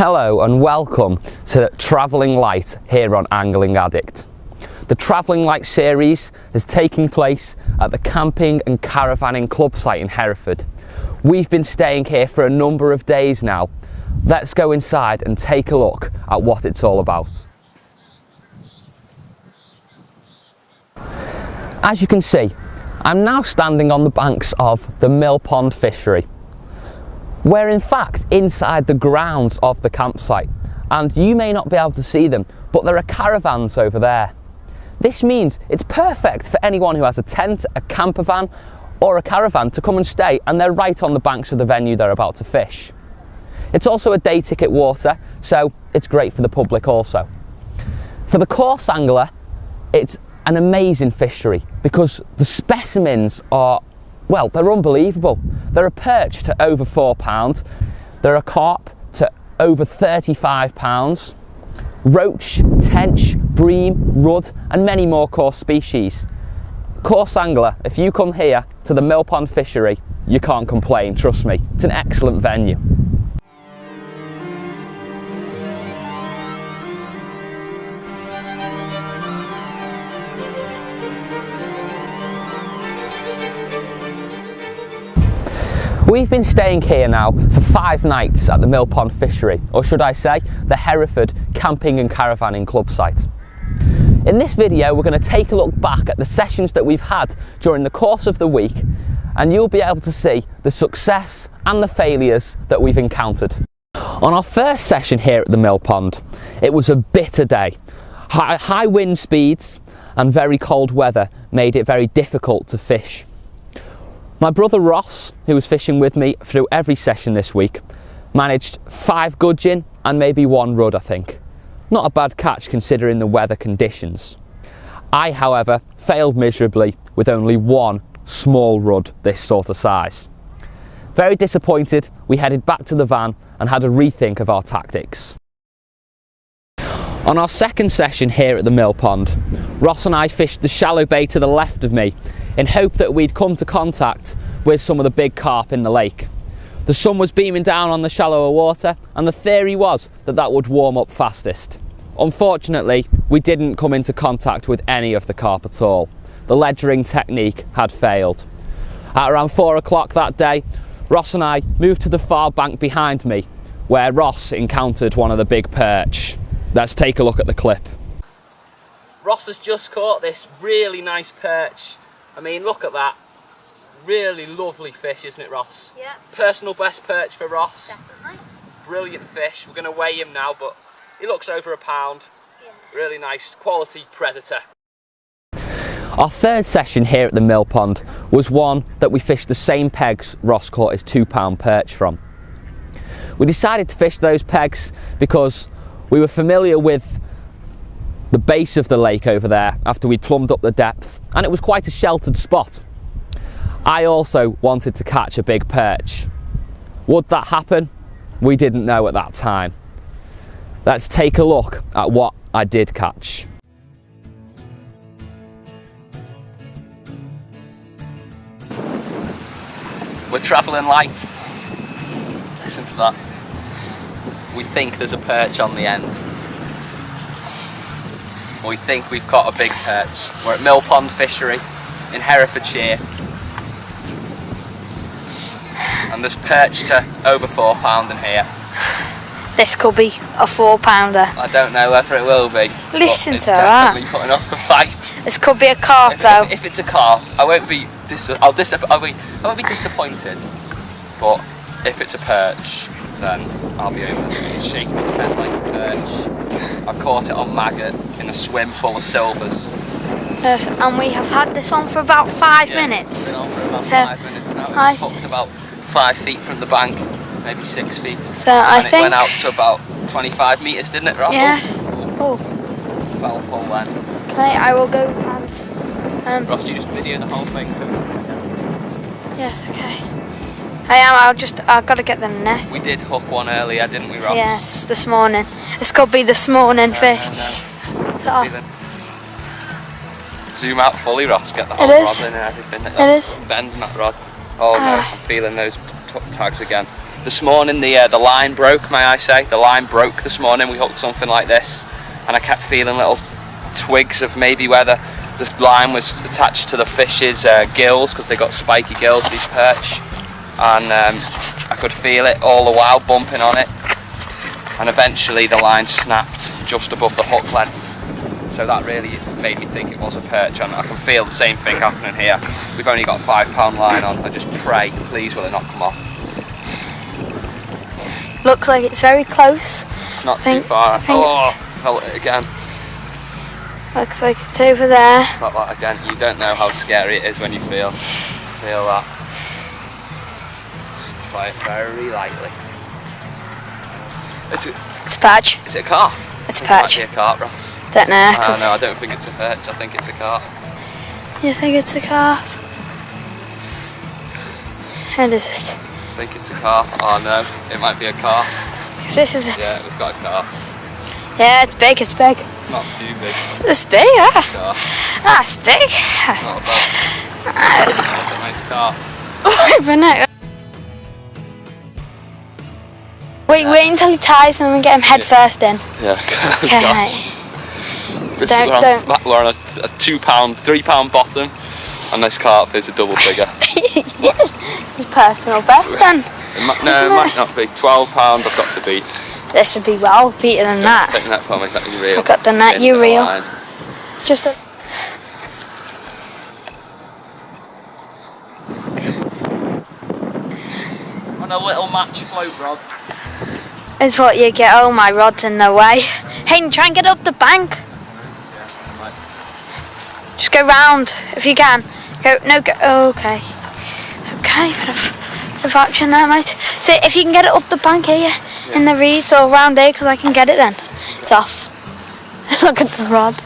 Hello and welcome to Travelling Light here on Angling Addict. The Travelling Light series is taking place at the Camping and Caravanning Club site in Hereford. We've been staying here for a number of days now. Let's go inside and take a look at what it's all about. As you can see, I'm now standing on the banks of the Mill Pond fishery. We're in fact inside the grounds of the campsite, and you may not be able to see them, but there are caravans over there. This means it's perfect for anyone who has a tent, a camper van or a caravan to come and stay, and they're right on the banks of the venue they're about to fish. It's also a day ticket water, so it's great for the public also. For the coarse angler, it's an amazing fishery because the specimens are, well, they're unbelievable. There are perch to over £4, there are carp to over £35, roach, tench, bream, rudd and many more coarse species. Coarse angler, if you come here to the Mill Pond fishery, you can't complain, trust me. It's an excellent venue. We've been staying here now for 5 nights at the Mill Pond fishery, or should I say, the Hereford Camping and Caravanning Club site. In this video, we're going to take a look back at the sessions that we've had during the course of the week, and you'll be able to see the success and the failures that we've encountered. On our first session here at the Mill Pond, it was a bitter day. High wind speeds and very cold weather made it very difficult to fish. My brother Ross, who was fishing with me through every session this week, managed 5 gudgeon and maybe 1 rudd, I think. Not a bad catch considering the weather conditions. I, however, failed miserably with only 1 small rudd this sort of size. Very disappointed, we headed back to the van and had a rethink of our tactics. On our second session here at the Mill Pond, Ross and I fished the shallow bay to the left of me in hope that we'd come to contact with some of the big carp in the lake. The sun was beaming down on the shallower water and the theory was that that would warm up fastest. Unfortunately, we didn't come into contact with any of the carp at all. The ledgering technique had failed. At around 4 o'clock that day, Ross and I moved to the far bank behind me where Ross encountered one of the big perch. Let's take a look at the clip. Ross has just caught this really nice perch. I mean, look at that. Really lovely fish, isn't it, Ross? Yeah. Personal best perch for Ross. Definitely. Brilliant fish. We're going to weigh him now, but he looks over £1. Yeah. Really nice, quality predator. Our third session here at the Mill Pond was one that we fished the same pegs Ross caught his £2 perch from. We decided to fish those pegs because we were familiar with the base of the lake over there after we'd plumbed up the depth, and it was quite a sheltered spot. I also wanted to catch a big perch. Would that happen? We didn't know at that time. Let's take a look at what I did catch. We're travelling light. Listen to that. We think there's a perch on the end. We think we've caught a big perch. We're at Mill Pond Fishery in Herefordshire. And there's perch to over £4 in here. This could be a £4-pounder. I don't know whether it will be. Listen it's to that. Definitely putting up a fight. This could be a carp though. If it's a carp, I won't be I won't be disappointed. But if it's a perch, then I'll be able to shake its head like a perch. I've caught it on maggot in a swim full of silvers. Yes, and we have had this on for about 5 minutes. It's been on for about 5 minutes now. It's hooked about 5 feet from the bank, maybe 6 feet. So and it went out to about 25 metres, didn't it, Rob? Yes. Oh. Foul pull then. Okay, I will go and... Ross, you just video the whole thing so we can... Yes, okay. I've got to get the net. We did hook one earlier, didn't we, Rob? Yes, this morning. This could be this morning fish. No. So, zoom out fully, Ross, get the whole rod in and everything. It is. Bend that rod. Oh no, I'm feeling those tags again. This morning the line broke, may I say. The line broke this morning. We hooked something like this, and I kept feeling little twigs of maybe where the line was attached to the fish's gills, because they got spiky gills, these perch, and I could feel it all the while bumping on it, and eventually the line snapped just above the hook length. So that really made me think it was a perch, and I can feel the same thing happening here. We've only got a £5 line on. I just pray, please will it not come off. Looks like it's very close. It's not too far. Oh, felt it again. Looks like it's over there. Felt that again. You don't know how scary it is when you feel that. Try it very lightly. It's a perch. Is it a carp? It's a perch. It might be a carp, Ross. Don't know. No, I don't think it's a perch. I think it's a carp. You think it's a carp? And is it? I think it's a carp. Oh no, it might be a carp. This is. Yeah, we've got a carp. Yeah, it's big. It's big. It's not too big. It's big, yeah. Carp. That's big. Not bad. That's a nice carp. Wait until he ties and then we get him head first in. Yeah. Okay. We're on a £2, £3 bottom, and this carp is a double figure. His personal best then. It might not be. £12 I've got to beat. This would be well better than that. Take the net for me, let me reel. I've got the net, you reel. Just a... On a little match float rod. Is what you get. Oh, my rod's in the way. Hayden, try and get up the bank. Yeah, right. Just go round if you can. Go. Oh, okay. Okay, bit of action there, mate. So if you can get it up the bank here in the reeds or around here, because I can get it then. It's off. Look at the rod.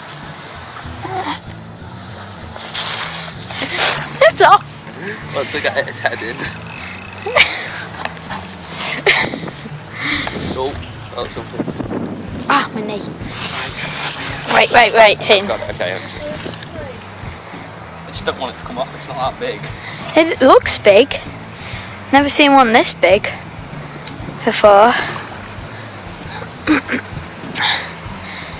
It's off. Once I get its head in. Oh, something. Ah, my knee. Wait, Hayden. Got it, okay. I just don't want it to come off, it's not that big. It looks big. Never seen one this big before.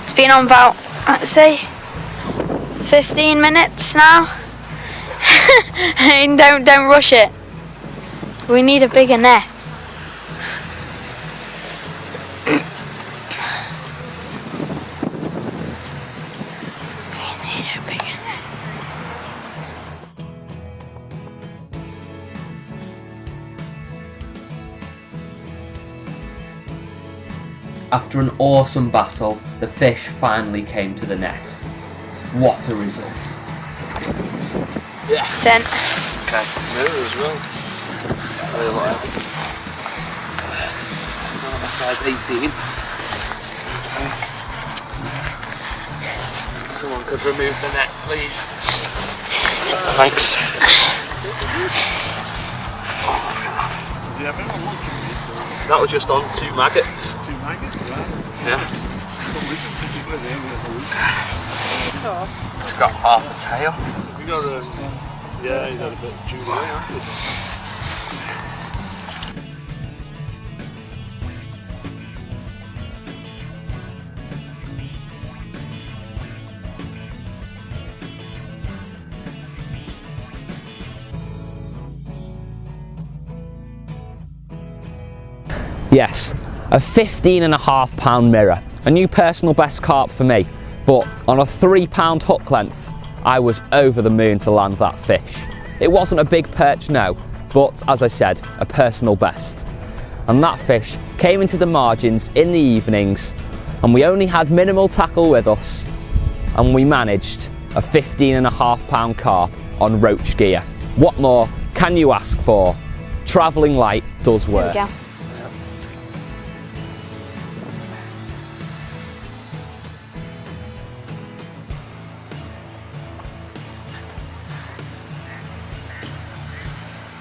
It's been on about, let's say, 15 minutes now. And don't rush it. We need a bigger net. After an awesome battle, the fish finally came to the net. What a result. Yeah. 10. Okay. No, as well. Really well. Size 18. Someone could remove the net, please. Thanks. That was just on 2 maggots. 2 maggots, right? Yeah. It's got half a tail. You got yeah, you got a bit of jewelry, haven't you? Yes, a £15.5 mirror, a new personal best carp for me, but on a £3 hook length, I was over the moon to land that fish. It wasn't a big perch, no, but as I said, a personal best. And that fish came into the margins in the evenings, and we only had minimal tackle with us, and we managed a £15.5 carp on roach gear. What more can you ask for? Travelling light does work. There we go.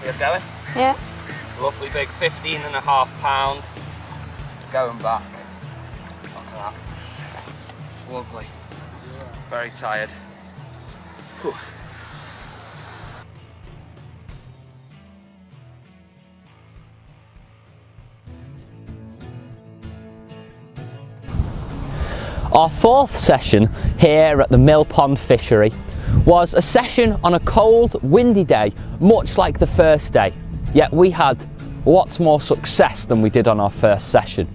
We're going? Yeah. Lovely big £15.5 going back. Look at that. Lovely. Very tired. Whew. Our fourth session here at the Mill Pond Fishery was a session on a cold, windy day, much like the first day, yet we had lots more success than we did on our first session.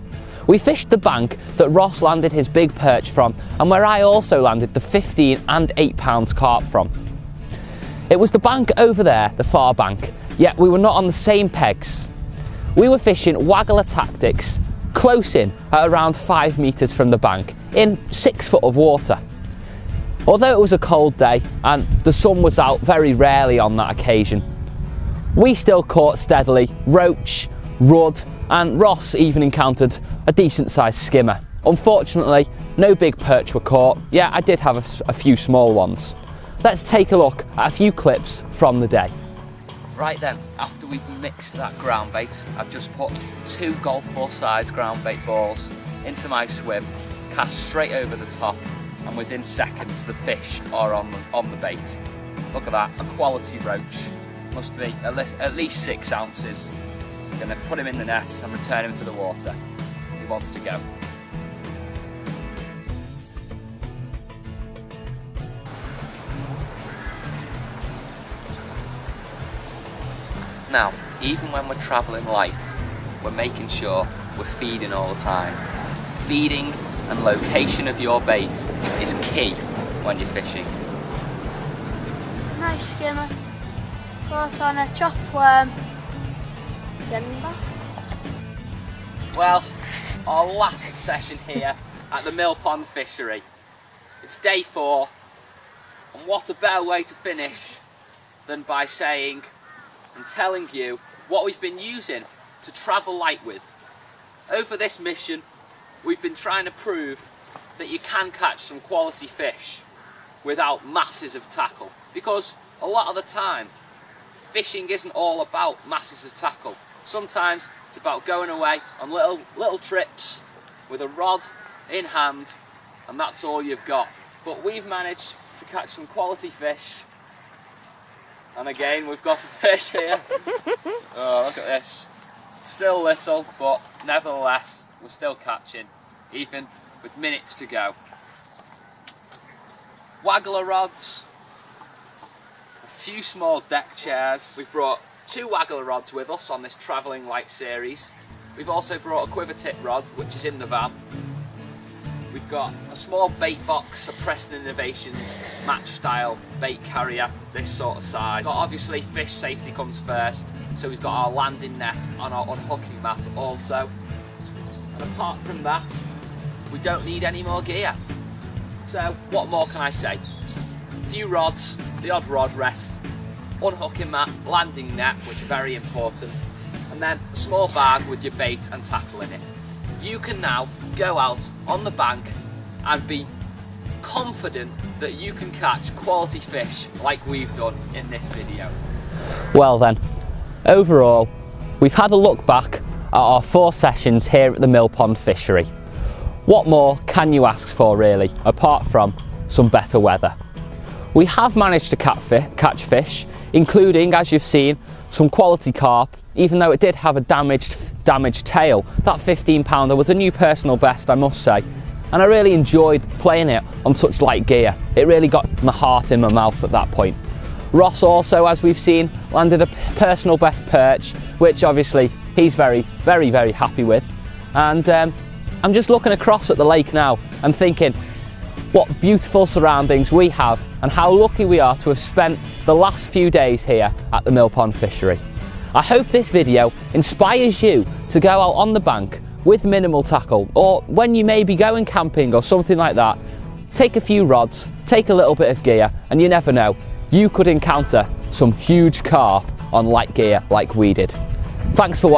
We fished the bank that Ross landed his big perch from and where I also landed the 15 and 8 pound carp from. It was the bank over there, the far bank, yet we were not on the same pegs. We were fishing waggler tactics close in at around 5 metres from the bank in 6 foot of water. Although it was a cold day and the sun was out very rarely on that occasion, we still caught steadily roach, rudd, and Ross even encountered a decent sized skimmer. Unfortunately, no big perch were caught. Yeah, I did have a few small ones. Let's take a look at a few clips from the day. Right then, after we've mixed that ground bait, I've just put 2 golf ball sized ground bait balls into my swim, cast straight over the top, and within seconds the fish are on the bait. Look at that, a quality roach. Must be at least 6 ounces. I'm going to put him in the net and return him to the water. He wants to go. Now, even when we're travelling light, we're making sure we're feeding all the time. Feeding and location of your bait is key when you're fishing. Nice skimmer. Caught on a chopped worm. Skimming back. Well, our last session here at the Mill Pond Fishery. It's day 4, and what a better way to finish than by saying and telling you what we've been using to travel light with. Over this mission, we've been trying to prove that you can catch some quality fish without masses of tackle, because a lot of the time fishing isn't all about masses of tackle. Sometimes it's about going away on little trips with a rod in hand, and that's all you've got. But we've managed to catch some quality fish. And again, we've got a fish here. Oh, look at this. Still little, but nevertheless, we're still catching, even with minutes to go. Waggler rods, a few small deck chairs. We've brought 2 waggler rods with us on this travelling light series. We've also brought a quiver tip rod, which is in the van. We've got a small bait box, a Preston Innovations match style bait carrier, this sort of size. But obviously fish safety comes first, so we've got our landing net and our unhooking mat also. And apart from that, we don't need any more gear. So what more can I say? A few rods, the odd rod rest, unhooking mat, landing net, which are very important, and then a small bag with your bait and tackle in it. You can now go out on the bank and be confident that you can catch quality fish like we've done in this video. Well then, overall, we've had a look back at our 4 sessions here at the Mill Pond Fishery. What more can you ask for really, apart from some better weather? We have managed to catch fish, including, as you've seen, some quality carp, even though it did have a damaged tail. That 15 pounder was a new personal best, I must say, and I really enjoyed playing it on such light gear. It really got my heart in my mouth at that point. Ross also, as we've seen, landed a personal best perch, which obviously he's very happy with. And I'm just looking across at the lake now and thinking what beautiful surroundings we have and how lucky we are to have spent the last few days here at the Mill Pond Fishery. I hope this video inspires you to go out on the bank with minimal tackle, or when you may be going camping or something like that, take a few rods, take a little bit of gear, and you never know, you could encounter some huge carp on light gear like we did. Thanks for watching.